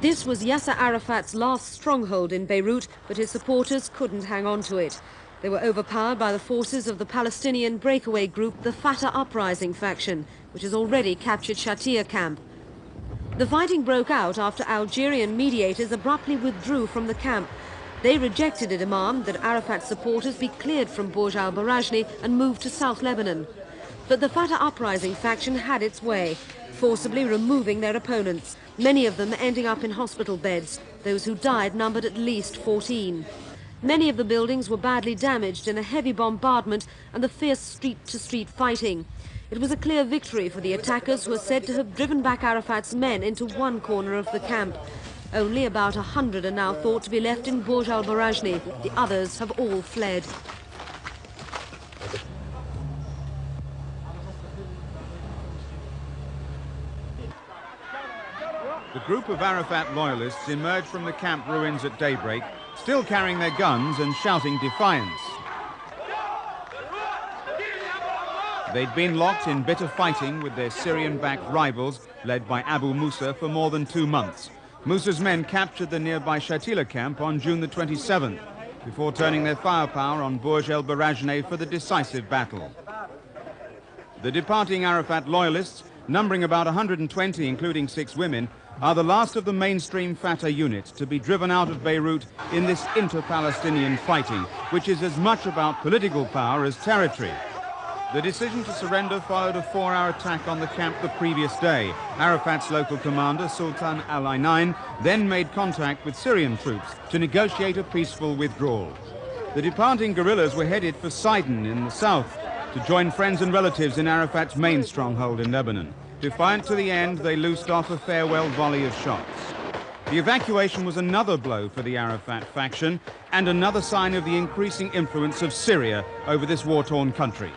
This was Yasser Arafat's last stronghold in Beirut, but his supporters couldn't hang on to it. They were overpowered by the forces of the Palestinian breakaway group, the Fatah Uprising faction, which has already captured Shatia camp. The fighting broke out after Algerian mediators abruptly withdrew from the camp. They rejected a demand that Arafat's supporters be cleared from Bourj al-Barajneh and moved to South Lebanon. But the Fatah Uprising faction had its way, forcibly removing their opponents, many of them ending up in hospital beds. Those who died numbered at least 14. Many of the buildings were badly damaged in a heavy bombardment and the fierce street-to-street fighting. It was a clear victory for the attackers, who are said to have driven back Arafat's men into one corner of the camp. Only about 100 are now thought to be left in Bourj al-Barajneh. The others have all fled. The group of Arafat loyalists emerged from the camp ruins at daybreak, still carrying their guns and shouting defiance. They'd been locked in bitter fighting with their Syrian-backed rivals, led by Abu Musa, for more than 2 months. Musa's men captured the nearby Shatila camp on June the 27th, before turning their firepower on Bourj al-Barajneh for the decisive battle. The departing Arafat loyalists, numbering about 120, including 6 women, are the last of the mainstream Fatah units to be driven out of Beirut in this inter-Palestinian fighting, which is as much about political power as territory. The decision to surrender followed a 4-hour attack on the camp the previous day. Arafat's local commander, Sultan al-Ainain, then made contact with Syrian troops to negotiate a peaceful withdrawal. The departing guerrillas were headed for Sidon in the south to join friends and relatives in Arafat's main stronghold in Lebanon. Defiant to the end, they loosed off a farewell volley of shots. The evacuation was another blow for the Arafat faction and another sign of the increasing influence of Syria over this war-torn country.